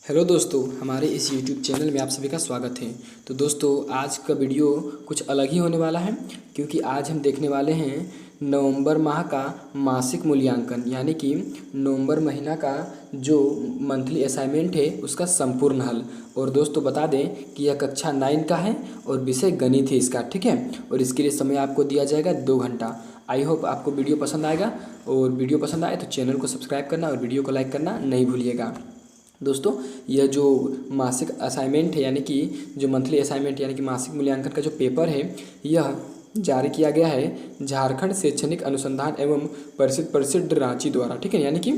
Hello दोस्तों, हमारे इस YouTube चैनल में आप सभी का स्वागत है। तो दोस्तों, आज का वीडियो कुछ अलग ही होने वाला है, क्योंकि आज हम देखने वाले हैं नवंबर माह का मासिक मूल्यांकन, यानी कि नवंबर महीना का जो मंथली असाइनमेंट है उसका संपूर्ण हल। और दोस्तों बता दें कि यह कक्षा 9 का है और विषय गणित है इसका, ठीक है। और इसके लिए समय आपको दिया जाएगा 2 घंटा। आई होप आपको वीडियो पसंद आएगा, और वीडियो पसंद आए तो चैनल को सब्सक्राइब करना और वीडियो को लाइक करना नहीं भूलिएगा। दोस्तों, यह जो मासिक असाइनमेंट है, यानी कि जो मंथली असाइनमेंट यानी कि मासिक मूल्यांकन का जो पेपर है, यह जारी किया गया है झारखंड शैक्षणिक अनुसंधान एवं प्रसिद्ध रांची द्वारा, ठीक है। यानी कि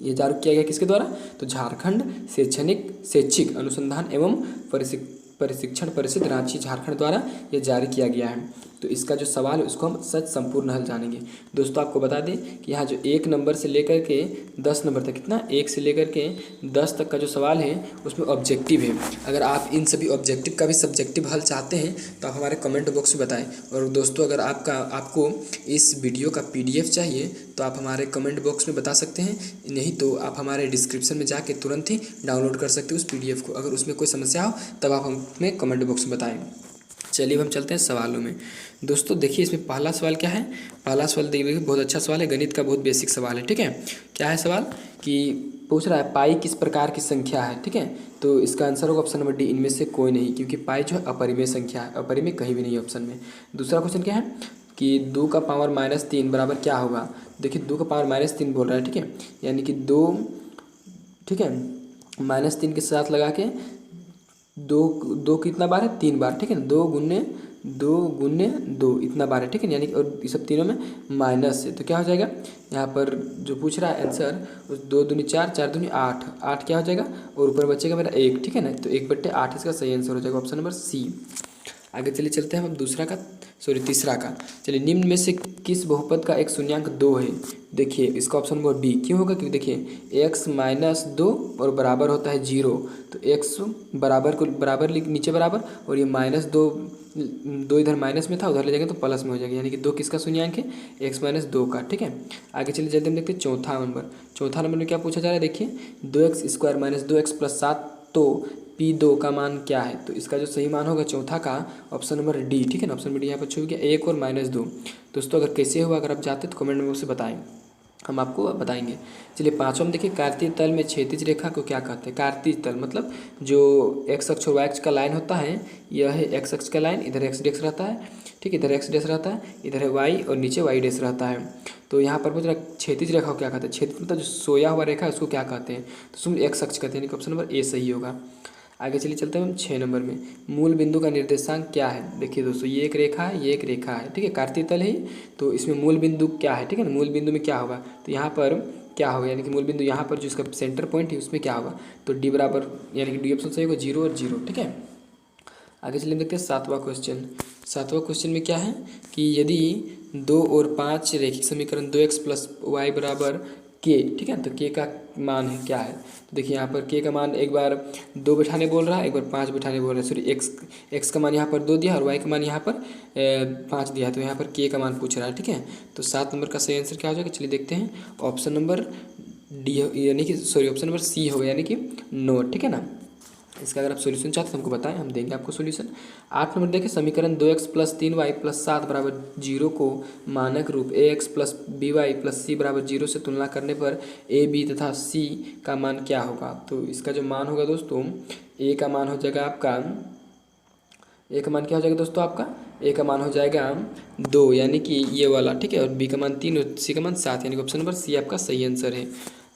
ये जारी किया गया किसके द्वारा? तो झारखंड शैक्षिक अनुसंधान एवं प्रशिक्षण परिषद रांची झारखंड द्वारा यह जारी किया गया है। तो इसका जो सवाल है उसको हम सच संपूर्ण हल जानेंगे। दोस्तों, आपको बता दें कि यहाँ जो 1 नंबर से लेकर के 10 नंबर तक, कितना 1 से लेकर के 10 तक का जो सवाल है उसमें ऑब्जेक्टिव है। अगर आप इन सभी ऑब्जेक्टिव का भी सब्जेक्टिव हल चाहते हैं तो आप हमारे कमेंट बॉक्स में बताएं। और दोस्तों, अगर आपको इस वीडियो का PDF चाहिए तो आप हमारे कमेंट बॉक्स में बता सकते हैं, नहीं तो आप हमारे डिस्क्रिप्शन में जाके तुरंत ही डाउनलोड कर सकते हैं उस PDF को। अगर उसमें कोई समस्या हो तब आप हमें कमेंट बॉक्स में बताएं। चलिए हम चलते हैं सवालों में। दोस्तों देखिए, इसमें पहला सवाल क्या है? पहला सवाल देखिए, बहुत अच्छा सवाल है, गणित का बहुत बेसिक सवाल है, ठीक है। क्या है सवाल? कि पूछ रहा है पाई किस प्रकार की संख्या है, ठीक है। तो इसका आंसर होगा ऑप्शन नंबर डी, इनमें से कोई नहीं, क्योंकि पाई जो है अपरिमेय संख्या है, अपरिमेय कहीं भी नहीं है ऑप्शन में। दूसरा क्वेश्चन क्या है कि 2 का पावर -3 बराबर क्या होगा? देखिए 2 का पावर -3 बोल रहा है, ठीक है। यानी कि 2, ठीक है, -3 के साथ लगा के दो कितना बार है? 3 बार, ठीक है ना। 2 गुने 2 इतना बार है, ठीक है। यानी कि और ये सब तीनों में माइनस है, तो क्या हो जाएगा यहाँ पर जो पूछ रहा है आंसर, उस 2 दूनी 4, 4 दूनी 8, 8 क्या हो जाएगा? और ऊपर बचेगा मेरा 1, ठीक है ना। तो 1/8 इसका सही आंसर हो जाएगा, ऑप्शन नंबर सी। आगे चलिए चलते हैं हम तीसरा का। चलिए, निम्न में से किस बहुपद का एक शून्यांक 2 है? देखिए इसका ऑप्शन नंबर बी क्यों होगा? क्योंकि देखिए x - 2 और बराबर होता है 0, तो x बराबर को बराबर नीचे बराबर, और ये -2, 2 इधर माइनस में था, उधर ले जाएंगे तो प्लस में हो जाएगा। यानी कि 2 किसका शून्यांक है? x - 2 का, ठीक है। आगे चलिए जल्दी हम देखते हैं चौथा नंबर में क्या पूछा जा रहा है। देखिए 2x² - 2x + 7, तो P2 का मान क्या है? तो इसका जो सही मान होगा चौथा का, ऑप्शन नंबर डी, ठीक है ना। ऑप्शन नंबर डी यहाँ पर छूट गया, 1 और -2। दोस्तों अगर कैसे हुआ, अगर आप चाहते तो कमेंट में से बताएं, हम आपको बताएंगे। चलिए पाँचवा में देखिए, कार्तीय तल में क्षैतिज रेखा को क्या कहते हैं? कार्तीय तल मतलब जो x अक्ष और y अक्ष का लाइन होता है, यह है x अक्ष का लाइन, इधर x डैश रहता है, ठीक है, इधर x डैश रहता है, इधर है y और नीचे y डैश रहता है। तो यहाँ पर पूछ रहा क्षैतिज रेखा को क्या कहते हैं? क्षैतिज मतलब जो सोया हुआ रेखा है उसको क्या कहते हैं? तो सुन x अक्ष कहते हैं, यानी कि ऑप्शन नंबर ए सही होगा। आगे चलिए चलते हैं हम 6 नंबर में, मूल बिंदु का निर्देशांक क्या है? देखिए दोस्तों, ये एक रेखा है, ये एक रेखा है, ठीक है, कार्तीय तल है, तो इसमें मूल बिंदु क्या है, ठीक है ना। मूल बिंदु में क्या होगा? तो यहाँ पर क्या होगा, यानी कि मूल बिंदु यहाँ पर जो इसका सेंटर पॉइंट है उसमें क्या होगा? तो डी बराबर, यानी कि डी ऑप्शन सही होगा, 0 और 0, ठीक है। आगे चलिए देखते हैं 7वां क्वेश्चन। 7वां क्वेश्चन में क्या है कि यदि 2 और 5 रैखिक समीकरण 2x + y बराबर k, ठीक है, तो k का मान है क्या है? तो देखिए यहाँ पर k का मान एक बार 2 बैठाने बोल रहा है, एक बार 5 बैठाने बोल रहा है। सॉरी, x का मान यहाँ पर 2 दिया और y का मान यहाँ पर 5 दिया है, तो यहाँ पर k का मान पूछ रहा है, ठीक है। तो 7 नंबर का सही आंसर क्या हो जाएगा? चलिए देखते हैं, ऑप्शन नंबर डी, यानी कि सॉरी ऑप्शन नंबर सी होगा, यानी कि नो, ठीक है ना। इसका अगर आप सॉल्यूशन चाहते हैं तो हमको बताएं, हम देंगे आपको सॉल्यूशन। 8 नंबर देखिए, समीकरण 2x + 3y + 7 बराबर 0 को मानक रूप ax + by + c बराबर 0 से तुलना करने पर a, b तथा c का मान क्या होगा? तो इसका जो मान होगा दोस्तों, a का मान हो जाएगा आपका, a का मान क्या हो जाएगा दोस्तों आपका? a का मान हो जाएगा 2, यानी कि ये वाला, ठीक है, और b का मान 3 और c का मान 7, यानी कि ऑप्शन नंबर सी आपका सही आंसर है।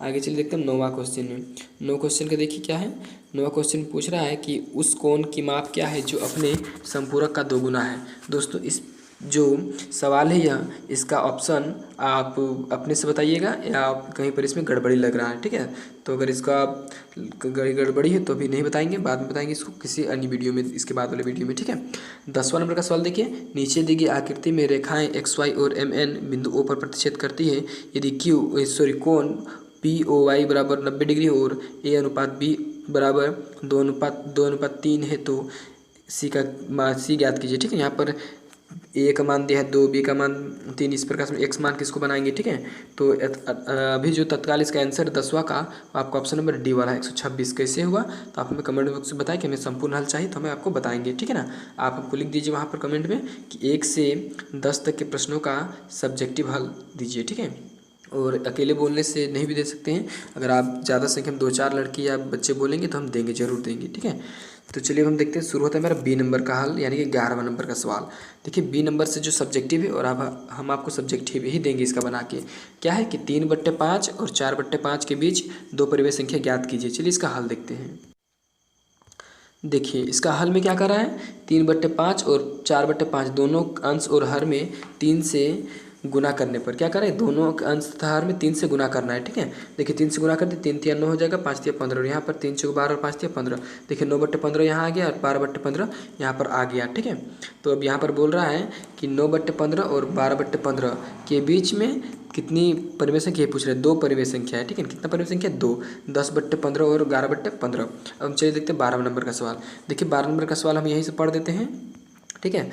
आगे चलिए देखते हैं 9वां क्वेश्चन में। 9 क्वेश्चन का देखिए क्या है। 9वां क्वेश्चन पूछ रहा है कि उस कोण की माप क्या है जो अपने संपूरक का 2 गुना है। दोस्तों इस जो सवाल है यह, इसका ऑप्शन आप अपने से बताइएगा या आप कहीं पर इसमें गड़बड़ी लग रहा है, ठीक है। तो अगर इसका गड़बड़ी है तो अभी नहीं बताएंगे, बाद में बताएंगे इसको किसी अन्य वीडियो में, इसके बाद वाले वीडियो में, ठीक है। 10वां नंबर का सवाल देखिए, नीचे दी गई आकृति में रेखाएं XY और MN बिंदु O पर प्रतिच्छेद करती है। यदि कोण POY बराबर 90 डिग्री और A/B बराबर 2:3 है तो सी ज्ञात कीजिए, ठीक है। यहाँ पर ए का मान दिया है 2, बी का मान 3, इस प्रकार से एक्स मान किसको बनाएंगे, ठीक है। तो अभी जो तत्काल इसका आंसर 10वां का आपको ऑप्शन नंबर डी वाला है 126 कैसे हुआ, तो आप हमें कमेंट बॉक्स में बताएं कि हमें संपूर्ण हल चाहिए, तो हमें आपको बताएंगे, ठीक है ना। आप हमको लिख दीजिए वहाँ पर कमेंट में कि 1 से 10 तक के प्रश्नों का सब्जेक्टिव हल दीजिए, ठीक है। और अकेले बोलने से नहीं भी दे सकते हैं, अगर आप ज़्यादा संख्या में 2-4 लड़की या बच्चे बोलेंगे तो हम देंगे, जरूर देंगे, ठीक है। तो चलिए हम देखते हैं, शुरू होता है मेरा बी नंबर का हल, यानी कि 11वां नंबर का सवाल। देखिए बी नंबर से जो सब्जेक्टिव है, और अब हम आपको सब्जेक्टिव ही देंगे इसका बना के। क्या है कि 3/5 और 4/5 के बीच दो परिमेय संख्या ज्ञात कीजिए। चलिए इसका हल देखते हैं। देखिए इसका हल में क्या कर रहा है, 3/5 और 4/5 दोनों अंश और हर में 3 से गुना करने पर क्या करें, दोनों अंश तथा हर में 3 से गुना करना है, ठीक है। देखिए 3 से गुना कर दे, 3 × 9 हो जाएगा, 5 × 15, और यहाँ पर 3 × 12 और 5 × 15। देखिए 9/15 यहाँ आ गया और 12/15 यहाँ पर आ गया, ठीक है। तो अब यहाँ पर बोल रहा है कि 9/15 और 12/15 के बीच में कितनी परिमेय संख्या पूछ रहे हैं, 2 परिमेय संख्या है, ठीक है। कितना परिमेय संख्या, 2, 10/15 और 11/15। अब चलिए देखते हैं 12 नंबर का सवाल। देखिए 12 नंबर का सवाल हम यहीं से पढ़ देते हैं, ठीक है।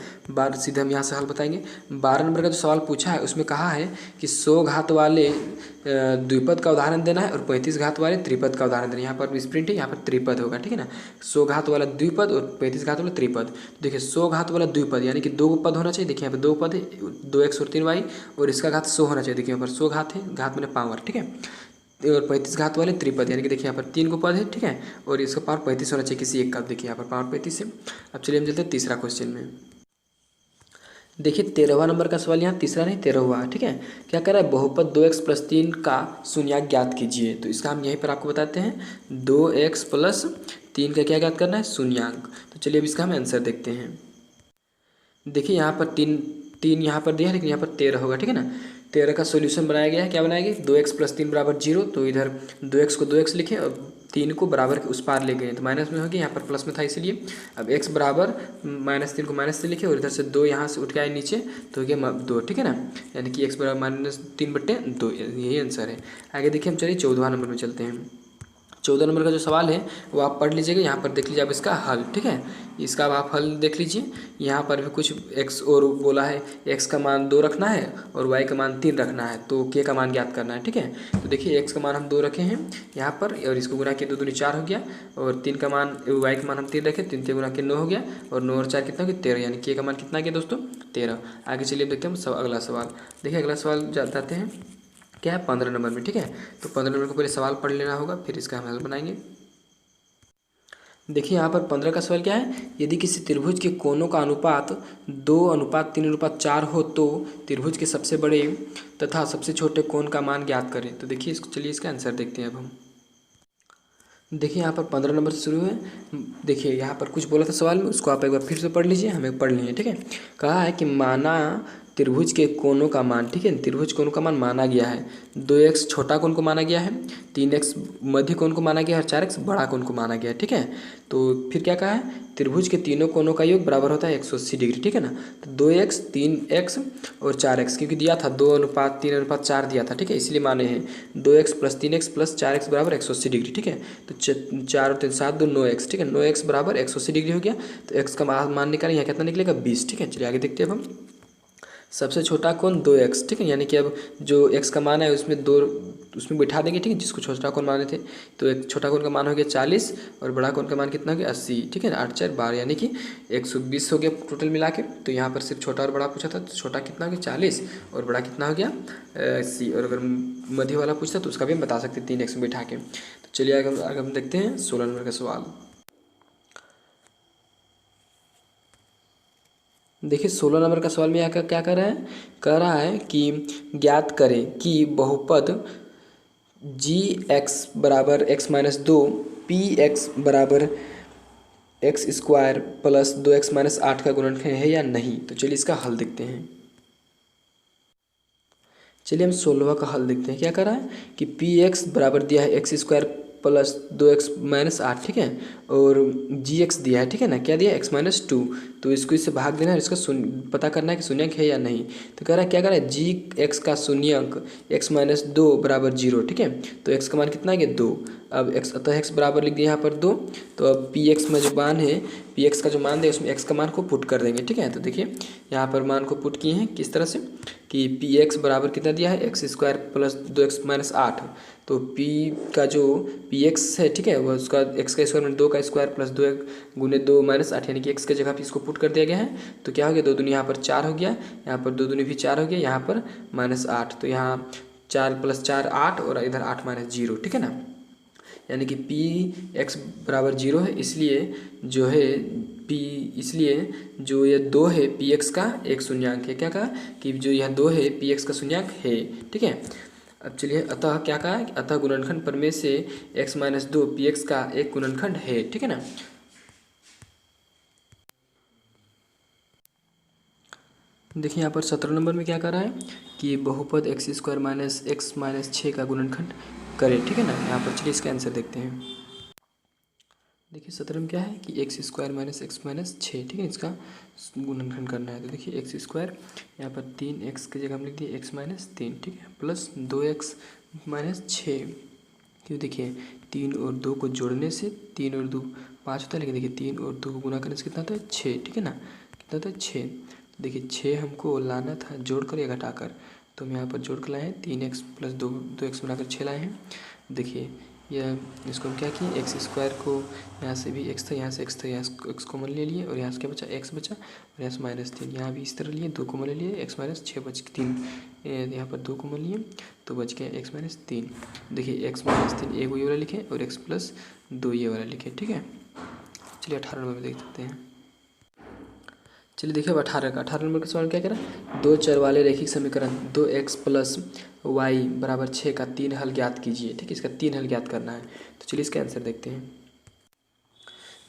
सीधे हम यहाँ से हल बताएंगे। 12 नंबर का जो सवाल पूछा है उसमें कहा है कि 100 घात वाले द्विपद का उदाहरण देना है और 35 घात वाले त्रिपद का उदाहरण देना है। यहाँ पर स्प्रिंट है, यहाँ पर त्रिपद होगा, ठीक है ना। 100 घात वाला द्विपद और 35 घात वाला त्रिपद। देखिए 100 घात वाला द्विपद यानी कि 2 पद होना चाहिए। देखिए यहाँ पर 2 पद है, 2x और 3y, और इसका घात 100 होना चाहिए। देखिए यहाँ पर 100 घात है, घात मैंने पावर, ठीक है। और 35 घात वाले त्रिपद यानी कि देखिए यहाँ पर 3 को पद है, ठीक है, और इसका पावर 35 होना चाहिए किसी एक का। देखिए यहाँ पर पावर 35 है। अब चलिए हम चलते हैं तीसरा क्वेश्चन में। देखिए 13वां नंबर का सवाल, यहाँ तीसरा नहीं 13वां, ठीक है। क्या कर रहा है, बहुपद 2x + 3 का शून्यांक ज्ञात कीजिए। तो इसका हम यहीं पर आपको बताते हैं, 2x + 3 का क्या ज्ञात करना है, शून्यांक। तो चलिए अब इसका हम आंसर देखते हैं। देखिए यहाँ पर 3 यहाँ पर दिया है, लेकिन यहाँ पर 13 होगा, ठीक है ना। 13 का सोल्यूशन बनाया गया है, क्या बनाया गया, 2x + 3 = 0। तो इधर 2x को 2x लिखे और 3 को बराबर के उस पार ले गए, तो माइनस में हो गया, यहाँ पर प्लस में था इसीलिए। अब x बराबर -3 को माइनस से लिखे और इधर से 2 यहाँ से उठ के आए नीचे, तो हो गया 2, ठीक है ना। यानी कि x बराबर -3/2, यही आंसर है। आगे देखिए हम चलिए 14वां नंबर में चलते हैं। 14 नंबर का जो सवाल है वो आप पढ़ लीजिएगा, यहाँ पर देख लीजिए आप इसका हल, ठीक है। इसका अब आप हल देख लीजिए, यहाँ पर भी कुछ x और बोला है, x का मान 2 रखना है और y का मान 3 रखना है, तो k का मान ज्ञात करना है, ठीक है। तो देखिए x का मान हम 2 रखे हैं यहाँ पर, और इसको गुना किया 2 दूनी 4 हो गया, और 3 का मान y का मान हम 3 रखे, 3 गुना के 9 हो गया, और 9 और 4 कितना हो गया, 13, यानी k का मान कितना गया दोस्तों, 13। आगे चलिए देखते हैं हम अगला सवाल। देखिए अगला सवाल जाते हैं, क्या है 15 नंबर में, ठीक है। तो 15 नंबर को पहले सवाल पढ़ लेना होगा, फिर इसका हम हल बनाएंगे। देखिए यहाँ पर 15 का सवाल क्या है, यदि किसी त्रिभुज के कोनों का अनुपात 2:3:4 हो तो त्रिभुज के सबसे बड़े तथा सबसे छोटे कोण का मान ज्ञात करें। तो देखिए चलिए इसका आंसर देखते हैं अब हम। देखिए यहाँ पर 15 नंबर से शुरू है। देखिए यहाँ पर कुछ बोला था सवाल में, उसको आप एक बार फिर से पढ़ लीजिए, हमें पढ़ लीजिए, ठीक है। कहा है कि माना त्रिभुज के कोनों का मान, ठीक है, त्रिभुज कोण का मान माना गया है, 2x छोटा कोण को माना गया है, 3x मध्य कोण को माना गया है और 4x बड़ा कोण को माना गया है, ठीक है। तो फिर क्या कहा है, त्रिभुज के तीनों कोणों का योग बराबर होता है 180 डिग्री, ठीक है ना। तो 2x 3x और 4x, क्योंकि दिया था 2:3:4 दिया था, ठीक है, इसलिए माने हैं 2x + 3x + 4x = 180 डिग्री, ठीक है। तो 4 और 3 7 2 9x, ठीक है, 9x = 180 डिग्री हो गया। तो x का मान निकालें, यहाँ कितना निकलेगा 20, ठीक है। चलिए आगे देखते हैं अब हम। सबसे छोटा कोण 2x, ठीक है, यानी कि अब जो x का मान है उसमें 2 उसमें बैठा देंगे, ठीक है, जिसको छोटा कोण माने थे। तो एक छोटा कोण का मान हो गया 40 और बड़ा कोण का मान कितना हो गया 80, ठीक है ना। 8 4 12 यानी कि 120 हो गया टोटल मिला के। तो यहाँ पर सिर्फ छोटा और बड़ा पूछा था, तो छोटा कितना हो गया 40 और बड़ा कितना हो गया 80। और अगर मध्य वाला पूछता तो उसका भी हम बता सकते 3x में बैठा के। तो चलिए आगे हम देखते हैं 16 नंबर का सवाल। देखिए 16 नंबर का सवाल में यहाँ क्या कह रहा है, कह रहा है कि ज्ञात करें कि बहुपद g(x) = x - 2 px = x² + 2x - 8 का गुणनखंड है या नहीं। तो चलिए इसका हल देखते हैं। चलिए हम 16वां का हल देखते हैं। क्या कर रहा है कि px बराबर दिया है x² + 2x - 8, ठीक है, और जी एक्स दिया है, ठीक है ना, क्या दिया एक्स माइनस टू। तो इसको इससे भाग देना है, इसका पता करना है कि शून्यंक है या नहीं। तो कह रहा है क्या कह रहा है, जी एक्स का शून्यंक एक्स माइनस दो बराबर जीरो, ठीक है। तो एक्स का मान कितना है, दो। अब एक्स, अतः एक्स बराबर लिख दिया यहाँ पर दो। तो अब पी एक्स में जो मान है, पी एक्स का जो मान है उसमें एक्स का मान को पुट कर देंगे, ठीक है। तो देखिए यहाँ पर मान को पुट किए हैं किस तरह से कि पी एक्स बराबर कितना दिया है, एक्स स्क्वायर प्लस दो एक्स माइनस आठ। तो पी का जो पी एक्स है, ठीक है, वो उसका एक्स का स्क्वायर में दो का स्क्वायर प्लस दो एक गुने दो माइनस आठ, यानी कि एक्स के जगह पे इसको पुट कर दिया गया है। तो क्या हो गया, दो दूनी यहाँ पर चार हो गया, यहाँ पर दो दूनी भी चार हो गया, यहाँ पर माइनस आठ। तो यहाँ चार प्लस चार आठ और इधर आठ माइनस जीरो, ठीक है ना। यानी कि पी एक्स बराबर जीरो है, इसलिए जो है पी, इसलिए जो ये दो है पी एक्स का एक शून्यंक है। क्या कहा कि जो यह दो है पी एक्स का शून्यंक है, ठीक है। अब चलिए, अतः क्या कहा, अतः गुणनखंड प्रमेय से एक्स माइनस दो पी एक्स का एक गुणनखंड है, ठीक है ना। देखिए यहाँ पर 17 नंबर में क्या कर रहा है कि बहुपद x square minus x minus छः का गुणनखंड करें, ठीक है ना। यहाँ पर चलिए इसका आंसर देखते हैं। देखिए 17 में क्या है कि x square minus x minus छः, ठीक है, इसका गुणनखंड करना है। तो देखिए एक्स स्क्वायर यहाँ पर तीन एक्स की जगह हम लिख दिए एक्स माइनस तीन, ठीक है, प्लस दो एक्स माइनस छः। क्यों, देखिए तीन और दो को जोड़ने से तीन और दो पाँच होता है, लेकिन देखिए तीन और दो को गुना करने से कितना होता है, छः, ठीक है ना। कितना होता है, छः। देखिए छः हमको लाना था जोड़ कर या घटाकर, तो हम यहाँ पर जोड़ कर लाए हैं, तीन एक्स प्लस दो, दो एक्स बनाकर छः लाए हैं। देखिए यह, इसको हम क्या किए, एक्स स्क्वायर को यहाँ से भी एक्स था, यहाँ से एक्स था, यहाँ एक्स कॉमन ले लिए और यहाँ से क्या बचा, एक्स बचा, और यहाँ से माइनस तीन, यहाँ भी इस तरह लिए, दो कॉमन ले लिए, एक्स माइनस छः बच तीन, यहाँ पर दो कॉमन लिए तो बच गया एक्स माइनस तीन। देखिए एक्स माइनस तीन एक ये वाला लिखे और एक्स प्लस दो ये वाला लिखे, ठीक है। चलिए 18 नंबर में देख सकते हैं। चलिए देखिए अब 18 नंबर का सवाल क्या कह रहा है, दो चर वाले रैखिक समीकरण दो एक्स प्लस वाई बराबर छः का तीन हल ज्ञात कीजिए, ठीक है, इसका तीन हल ज्ञात करना है। तो चलिए इसका आंसर देखते हैं।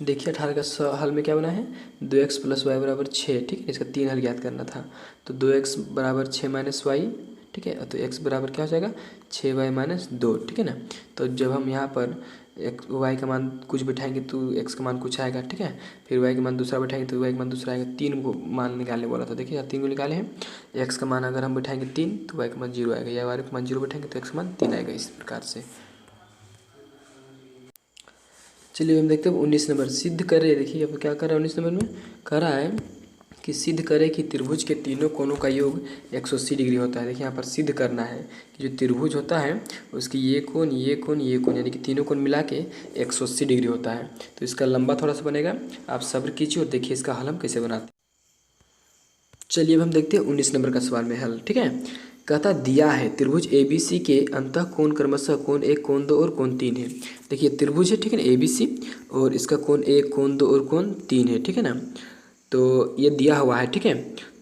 देखिए 18 का हल में क्या बना है, दो एक्स प्लस वाई बराबर छः, ठीक है, इसका तीन हल ज्ञात करना था। तो दो एक्स बराबर छः माइनस वाई, ठीक है, तो एक्स बराबर क्या हो जाएगा, छः वाई माइनस दो, ठीक है ना। तो जब हम यहाँ पर एक वाई का मान कुछ बिठाएंगे तो एक्स का मान कुछ आएगा, ठीक है, फिर वाई का मान दूसरा बिठाएंगे तो वाई का मान दूसरा आएगा। तीन को मान निकालने बोला था, देखिए तीन को निकाले हैं। एक्स का मान अगर हम बिठाएंगे तीन तो वाई का मान जीरो आएगा, या वाई का मान जीरो बिठाएंगे तो एक्स का मान तीन आएगा, इस प्रकार से। चलिए हम देखते हैं 19 नंबर, सिद्ध करे। देखिए अब क्या कर रहा है 19 नंबर में, कह रहा है कि सिद्ध करे कि त्रिभुज के तीनों कोनों का योग 180 डिग्री होता है। देखिए यहाँ पर सिद्ध करना है कि जो त्रिभुज होता है उसकी ये कोण ये कोण ये कोण, यानी कि तीनों कोण मिला के 180 डिग्री होता है। तो इसका लंबा थोड़ा सा बनेगा, आप सब्र कीजिए और देखिए इसका हल हम कैसे बनाते हैं। चलिए अब हम देखते हैं 19 नंबर का सवाल में हल, ठीक है। कहता दिया है त्रिभुज ABC के अंतः कोण क्रमशः कोण एक कोण दो और कोण तीन है। देखिए त्रिभुज है, ठीक है ना, ABC, और इसका कोण एक कोण दो और कोण तीन है, ठीक है ना। तो ये दिया हुआ है, ठीक है।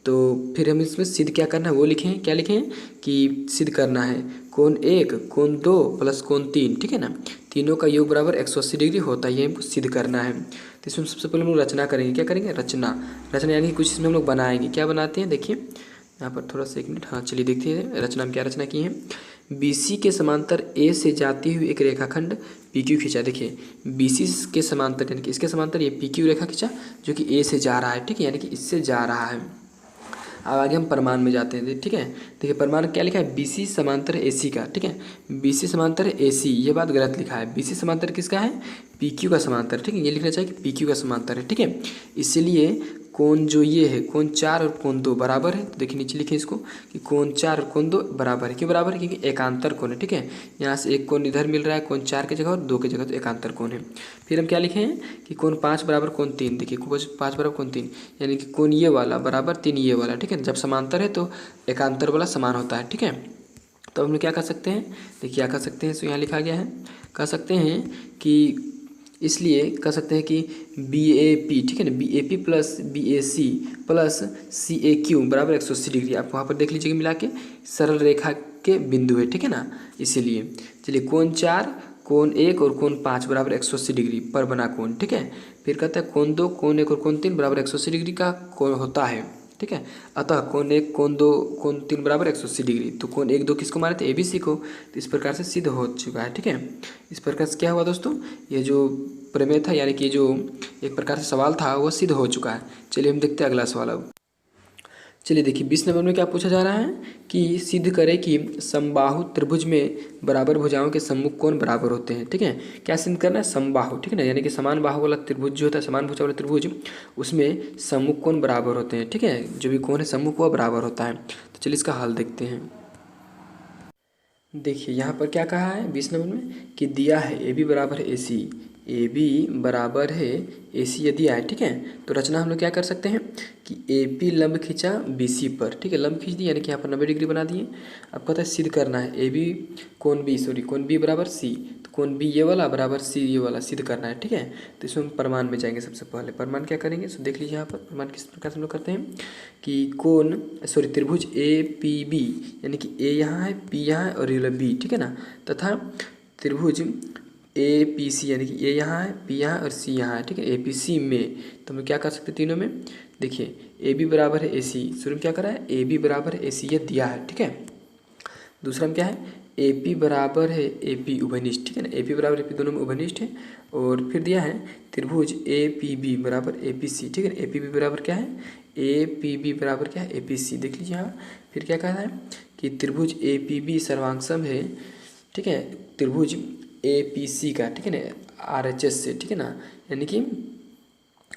तो फिर हम इसमें सिद्ध क्या करना है वो लिखे हैं, क्या लिखे हैं कि सिद्ध करना है कोण एक कोण दो प्लस कोण तीन, ठीक है ना, तीनों का योग बराबर 180 डिग्री होता है, ये हमको सिद्ध करना है। तो इसमें सबसे पहले हम लोग रचना करेंगे, क्या करेंगे, रचना यानी कुछ इसमें हम लोग बनाएंगे। क्या बनाते हैं, देखिए यहाँ पर थोड़ा सा एक मिनट, हाँ चलिए देखते हैं रचना में क्या रचना की है। BC के समांतर A से जाती हुई एक रेखाखंड PQ खींचा। देखिए BC के समांतर यानी कि इसके समांतर ये PQ रेखा खींचा जो कि A से जा रहा है, ठीक है, यानी कि इससे जा रहा है। अब आगे हम प्रमाण में जाते हैं, ठीक है। देखिए प्रमाण क्या लिखा है, BC समांतर AC का, ठीक है, BC समांतर AC, ये बात गलत लिखा है। BC समांतर किसका है, PQ का समांतर, ठीक है, ये लिखना चाहिए कि PQ का समांतर है, ठीक है। इसलिए कोण जो ये है कोण चार और कोण दो बराबर है। तो देखिए नीचे लिखे इसको कि कोण चार और कोण दो बराबर है। क्यों बराबर है, क्योंकि एकांतर कोण है, ठीक है। यहाँ से एक कोण इधर मिल रहा है कोण चार की जगह और दो की जगह, तो एकांतर कोण है। फिर हम क्या लिखे हैं कि कोण पाँच बराबर कोण तीन। देखिए पाँच बराबर कोण तीन, यानी कि कोण ये वाला बराबर तीन ये वाला, ठीक है। जब समांतर है तो एकांतर वाला समान होता है, ठीक है। तो हम लोग क्या कर सकते हैं, देखिए क्या कर सकते हैं, तो यहाँ लिखा गया है, कह सकते हैं कि इसलिए कह सकते हैं कि BAP, ठीक है ना, BAP plus BAC plus CAQ बराबर 180 डिग्री। आप वहाँ पर देख लीजिएगा मिला के सरल रेखा के बिंदु है, ठीक है ना, इसीलिए। चलिए कोण चार कोण एक और कोण पाँच बराबर 180 डिग्री पर बना कोण, ठीक है। फिर कहता है कोण दो कोण एक और कोण तीन बराबर 180 डिग्री का कोण होता है। ठीक है। अतः कोण 1 कोण 2 कोण 3 बराबर 180 डिग्री। तो कोण 1 2 किसको माने थे, ABC को। तो इस प्रकार से सिद्ध हो चुका है, ठीक है। इस प्रकार से क्या हुआ दोस्तों, ये जो प्रमेय था यानी कि जो एक प्रकार से सवाल था वो सिद्ध हो चुका है। चलिए हम देखते हैं अगला सवाल अब। चलिए देखिए 20 नंबर में क्या पूछा जा रहा है कि सिद्ध करें कि समबाहु त्रिभुज में बराबर भुजाओं के सम्मुख कोण बराबर होते हैं, ठीक है। क्या सिद्ध करना है, समबाहु, ठीक है ना, यानी कि समान बाहु वाला त्रिभुज जो होता है, समान भुजा वाला त्रिभुज, उसमें सम्मुख कोण बराबर होते हैं, ठीक है। जो भी कोण है सम्मुख वह बराबर होता है। तो चलिए इसका हल देखते हैं। देखिए यहाँ पर क्या कहा है 20 नंबर में कि दिया है ए बी बराबर है AC, ए बी बराबर है AC यदि दिया है, ठीक है। तो रचना हम लोग क्या कर सकते हैं कि AP लंब खींचा BC पर, ठीक है, लंब खींच दिया यानी कि यहाँ पर 90 डिग्री बना दिए। अब कहता है सिद्ध करना है AB कोण B बराबर C, तो कोण B ये वाला बराबर C ये वाला सिद्ध करना है, ठीक है। तो इसमें हम प्रमाण में जाएंगे। सबसे पहले प्रमाण क्या करेंगे, सो देख लीजिए यहाँ पर प्रमाण किस प्रकार से हम लोग करते हैं कि त्रिभुज APB यानी कि A यहाँ है, B यहाँ है और ये वाला B, ठीक है ना, तथा त्रिभुज APC यानी कि A यहाँ है, B यहाँ और C यहाँ है, ठीक है। APC में तो हम क्या कर सकते हैं तीनों में, देखिए AB बराबर है AC, शुरू में क्या करा है AB बराबर है AC ये दिया है, ठीक है। दूसरा में क्या है AP बराबर है AP उभयनिष्ठ, ठीक है ना, AP बराबर AP दोनों में उभयनिष्ठ है। और फिर दिया है त्रिभुज APB बराबर APC, ठीक है ना, APB बराबर क्या है APB बराबर क्या है APC, देख लीजिए यहाँ। फिर क्या कहा है कि त्रिभुज APB सर्वांगसम है, ठीक है, त्रिभुज APC का, ठीक है ना, RHS से, ठीक है ना, यानी कि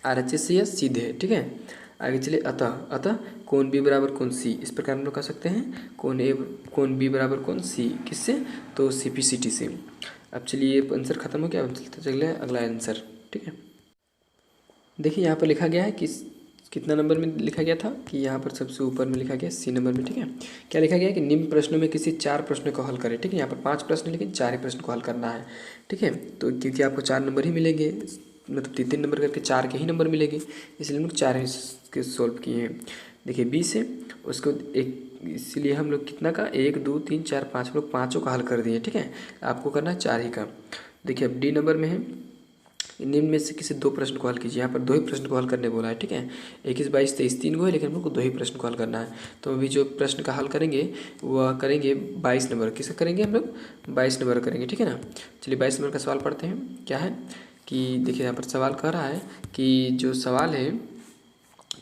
RHS से यह सिद्ध है, ठीक है। आगे चलिए अतः कोण B बराबर कोण C, इस प्रकार हम लोग कह सकते हैं कोण B बराबर कोण C किससे, तो CPCT से। अब चलिए ये आंसर खत्म हो गया, अब चलते चले अगला आंसर, ठीक है। देखिए यहाँ पर लिखा गया है कि कितना नंबर में लिखा गया था कि यहाँ पर सबसे ऊपर में लिखा गया C नंबर में, ठीक है। क्या लिखा गया है कि निम्न प्रश्नों में किसी 4 प्रश्नों को हल करें, ठीक है। यहाँ पर 5 प्रश्न लेकिन 4 ही प्रश्न को हल करना है, ठीक है। तो क्योंकि आपको 4 नंबर ही मिलेंगे, मतलब 3-3 नंबर करके 4 के ही नंबर मिलेंगे, इसलिए हम लोग 4 ही के सॉल्व किए हैं। देखिए 20 है उसको एक, इसलिए हम लोग कितना का 1 2 3 4 5 हम लोग पाँचों का हल कर दिए, ठीक है। आपको करना है 4 ही का। देखिए अब D नंबर में है निम्न में से किसी 2 प्रश्न को हल कीजिए। यहाँ पर 2 ही प्रश्न को हल करने बोला है, ठीक है। 21 22 23 3 को है लेकिन हम लोग को 2 ही प्रश्न को हल करना है। तो अभी जो प्रश्न का हल करेंगे वह करेंगे 22 नंबर, किसका करेंगे हम लोग 22 नंबर करेंगे, ठीक है ना। चलिए 22 नंबर का सवाल पढ़ते हैं। क्या है कि देखिए यहाँ पर सवाल कह रहा है कि जो सवाल है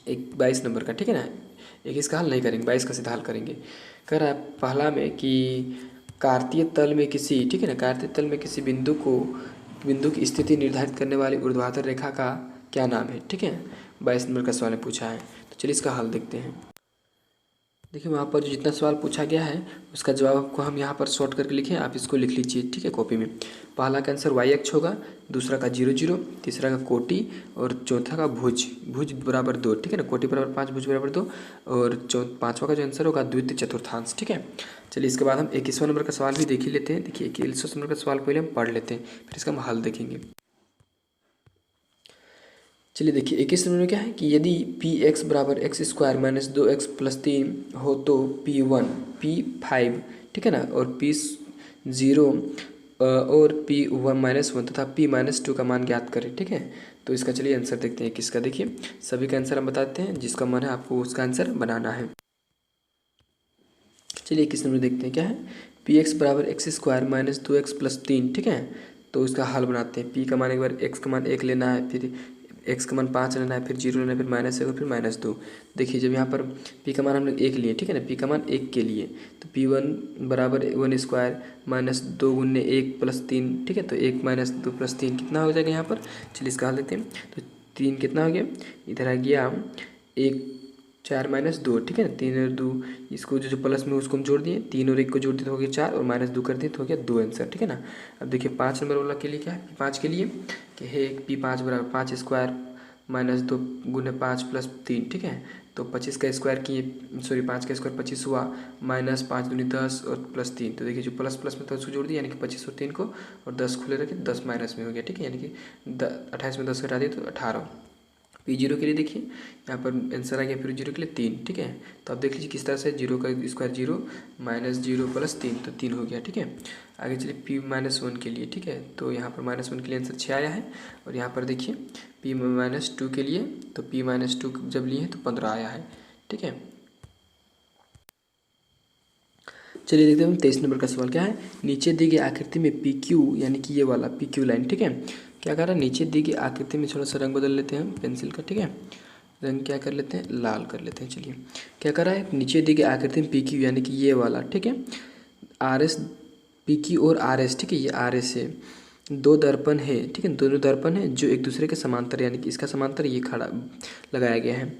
एक 22 नंबर का, ठीक है ना, 21 का हल नहीं करेंगे, 22 का सीधा हल करेंगे। कह रहा है पहला में कि कार्तीय तल में किसी, ठीक है ना, कार्तीय तल में किसी बिंदु की स्थिति निर्धारित करने वाली ऊर्ध्वाधर रेखा का क्या नाम है, ठीक है। 22 नंबर का सवाल ने पूछा है। तो चलिए इसका हल देखते हैं। देखिए वहाँ पर जो जितना सवाल पूछा गया है उसका जवाब आपको हम यहाँ पर शॉर्ट करके लिखे, आप इसको लिख लीजिए, ठीक है, कॉपी में। पहला का आंसर y अक्ष होगा, दूसरा का 0 0, तीसरा का कोटि और चौथा का भुज बराबर 2, ठीक है ना, कोटि बराबर 5 भुज बराबर 2 और पाँचवा का जो आंसर होगा द्वितीय चतुर्थांश, ठीक है। चलिए इसके बाद हम 21वां नंबर का सवाल भी देख ही लेते हैं। देखिए 21वां नंबर का सवाल पहले हम पढ़ लेते हैं, फिर इसका हम हल देखेंगे। चलिए देखिए 21 नंबर में क्या है कि यदि Px बराबर x² माइनस 2x प्लस 3 हो तो P1 P5, ठीक है ना, और P0 और P1 माइनस 1 तथा P माइनस 2 का मान ज्ञात करें, ठीक है। तो इसका चलिए आंसर देखते हैं किसका। देखिए सभी का आंसर हम बताते हैं, जिसका मन है आपको उसका आंसर बनाना है। चलिए 21 नंबर देखते हैं क्या है Px बराबर x² माइनस 2x प्लस 3, ठीक है। तो इसका हल बनाते हैं। P का मान एक बार x का मान 1 लेना है, फिर x का मान 5 लेना है, फिर 0 लेना है, फिर -1 और फिर -2। देखिए जब यहाँ पर P का मान हम लोग 1 लिए, ठीक है ना, P का मान 1 के लिए तो P1 बराबर 1² माइनस 2 गुने 1 प्लस 3, ठीक है। तो 1 माइनस 2 प्लस 3 कितना हो जाएगा यहाँ पर, चलिए इसका हल देते हैं। तो 3 कितना हो गया, इधर आ गया 1 4 माइनस 2, ठीक है ना, 3 और 2 इसको जो प्लस में उसको हम जोड़ दिए, 3 और 1 को जोड़ दिए तो हो गया 4 और -2 कर दिए तो हो गया 2 आंसर, ठीक है ना। अब देखिए 5 नंबर वाला के लिए क्या है, P5 के लिए कि है P5 बराबर 5² माइनस 2 गुने 5 प्लस 3, ठीक है। तो 25 का स्क्वायर किए, 5 का स्क्वायर 25 हुआ, माइनस 5 दूनी 10 और प्लस 3। तो देखिए जो प्लस में था उसको जोड़ दिया यानी कि 25 और 3 को, और 10 खुले रखे 10 माइनस में हो गया, ठीक है, यानी कि 28 में 10 घटा दिए तो 18। P0 के लिए देखिए यहाँ पर आंसर आ गया फिर 0 के लिए 3, ठीक है। तो आप देख लीजिए किस तरह से 0 का स्क्वायर 0 माइनस 0 प्लस 3 तो 3 हो गया, ठीक है। आगे चलिए P-1 के लिए, ठीक है। तो यहाँ पर -1 के लिए आंसर 6 आया है, और यहाँ पर देखिए P-2 के लिए तो P-2 जब लिए हैं तो 15 आया है, ठीक है। चलिए देखते हैं हम 23 नंबर का सवाल क्या है। नीचे दी गई आकृति में पी क्यू यानी कि ये वाला पी क्यू लाइन, ठीक है, क्या कर रहा है, नीचे दी गई आकृति में थोड़ा सा रंग बदल लेते हैं हम पेंसिल का, ठीक है, रंग क्या कर लेते हैं, लाल कर लेते हैं। चलिए क्या कर रहा है, नीचे दी गई आकृति में पी क्यू यानी कि ये वाला, ठीक है, आर एस, पी क्यू और आर एस, ठीक है, ये आर एस है, दो दर्पण है, ठीक है, दोनों दर्पण है जो एक दूसरे के समांतर यानी कि इसका समांतर ये खड़ा लगाया गया है,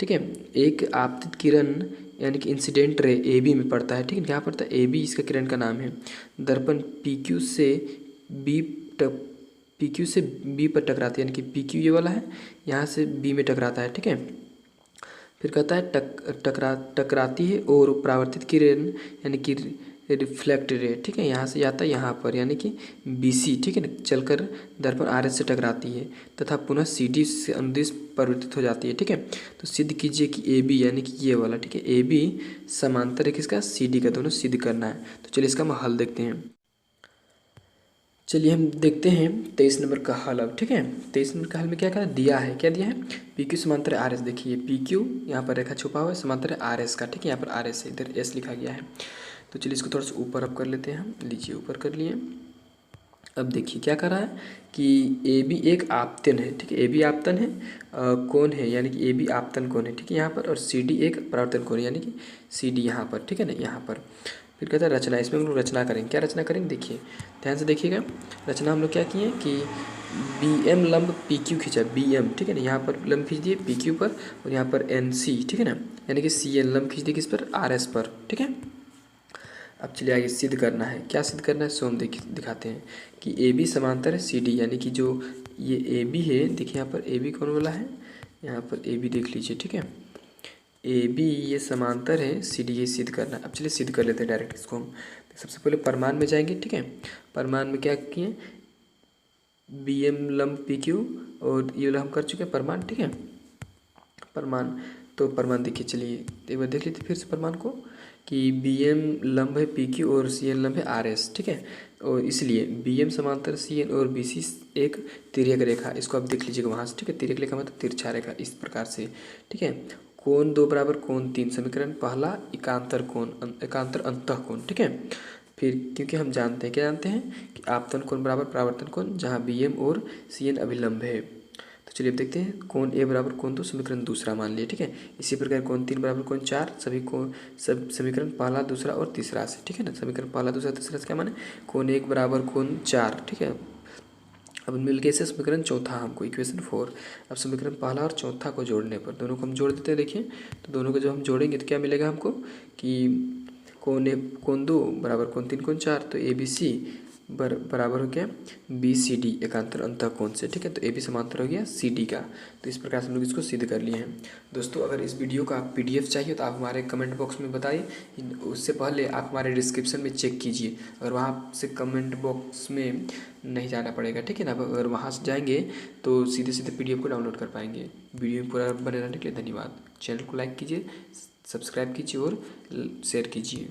ठीक है। एक आपतित किरण यानी कि इंसिडेंट रे ए बी में पड़ता है, ठीक है, क्या पड़ता है, ए बी इसका किरण का नाम है। दर्पण पी क्यू से बी पी क्यू से बी पर टकराती है यानी कि पी क्यू ये वाला है, यहाँ से बी में टकराता है, ठीक है। फिर कहता है टकराती है और परावर्तित किरण यानी कि रिफ्लेक्ट रे, ठीक है, यहाँ से जाता है यहाँ पर यानी कि बी सी, ठीक है ना, चलकर दर्पण आर एस से टकराती है तथा पुनः सी डी से अनुदिश परिवर्तित हो जाती है, ठीक है। तो सिद्ध कीजिए कि ए बी यानी कि ये वाला, ठीक है, ए बी समांतर है किसका, सी डी का, दोनों सिद्ध करना है। तो चलिए इसका हम हल देखते हैं। चलिए हम देखते हैं 23 नंबर का हल अब, ठीक है। 23 नंबर का हल में क्या क्या दिया है, क्या दिया है, पी क्यू समांतर आर एस, देखिए पी क्यू यहाँ पर रेखा छुपा हुआ है, समांतर आर एस का, ठीक है, यहाँ पर आर एस है, इधर एस लिखा गया है। तो चलिए इसको थोड़ा सा ऊपर अप कर लेते हैं हम, लीजिए ऊपर कर लिए। अब देखिए क्या कर रहा है कि ए बी एक आपतन है, ठीक है, ए बी आपतन है, कौन है यानी कि ए बी आपतन कौन है, ठीक है, यहाँ पर, और सी डी एक परावर्तन कौन है यानी कि सी डी यहाँ पर, ठीक है ना, यहाँ पर। फिर कहता है रचना, इसमें हम लोग रचना करेंगे, क्या रचना करेंगे, देखिए ध्यान से देखिएगा। रचना हम लोग क्या किए कि बी एम लंब पी क्यू खींचा, बी एम, ठीक है ना, यहाँ पर लंब खींच दिए पी क्यू पर, और यहाँ पर एन सी, ठीक है ना, यानी कि सी एन लंब खींच दिए किस पर, आर एस पर, ठीक है। अब चलिए आगे सिद्ध करना है, क्या सिद्ध करना है, सो हम दिखाते हैं कि ए बी समांतर है सी डी, यानी कि जो ये ए बी है, देखिए यहाँ पर ए बी कौन वाला है, यहाँ पर ए बी देख लीजिए, ठीक है, ए बी ये समांतर है सी डी, ये सिद्ध करना है। अब चलिए सिद्ध कर लेते हैं डायरेक्ट इसको हम। सबसे पहले परमान में जाएंगे, ठीक है, परमान में क्या किए, बी एम लंब पी क्यू, और ये हम कर चुके हैं परमान, ठीक है, परमान। तो परमान देखिए, चलिए एक बार देख लेते फिर से परमान को कि बी एम लंब है पी क्यू और सी एन लंब है आर एस, ठीक है, और इसलिए बी एम समांतर सी एन और बी सी एक तिर्यक रेखा, इसको आप देख लीजिएगा वहाँ से, ठीक है, तिर्यक रेखा मतलब तिरछा रेखा इस प्रकार से, ठीक है। कोण 2 बराबर कोण 3, समीकरण पहला एकांतर कोण, एकांतर अंतः कोण, ठीक है। फिर क्योंकि हम जानते हैं, क्या जानते हैं कि आपतन कोण बराबर परावर्तन कोण, जहाँ बी एम और सी एन अभिलंब है। तो चलिए अब देखते हैं, कोण ए बराबर कोण 2 समीकरण दूसरा मान लिया, ठीक है। इसी प्रकार कोण 3 बराबर कोण 4, सभी को सब समीकरण पहला दूसरा और तीसरा से, ठीक है ना, समीकरण पहला दूसरा तीसरा से क्या माने, कोण 1 बराबर कोण 4, ठीक है। अब मिलके से समीकरण चौथा हमको इक्वेशन 4, अब समीकरण पहला और चौथा को जोड़ने पर, दोनों को हम जोड़ देते हैं, देखिए तो दोनों को जब हम जोड़ेंगे तो क्या मिलेगा हमको कि कोण 2 बराबर कोण 3 कोण 4, तो ए बी सी बराबर हो गया बी सी डी एकांतर अंतः कोण से, ठीक है। तो ए बी समांतर हो गया सी डी का। तो इस प्रकार से हम लोग इसको सिद्ध कर लिए हैं। दोस्तों अगर इस वीडियो का PDF चाहिए तो आप हमारे कमेंट बॉक्स में बताइए, उससे पहले आप हमारे डिस्क्रिप्शन में चेक कीजिए, अगर वहाँ से कमेंट बॉक्स में नहीं जाना पड़ेगा, ठीक है ना, अगर वहाँ से जाएंगे तो सीधे सीधे PDF को डाउनलोड कर पाएंगे। वीडियो में पूरा बने रहने के लिए धन्यवाद। चैनल को लाइक कीजिए, सब्सक्राइब कीजिए और शेयर कीजिए।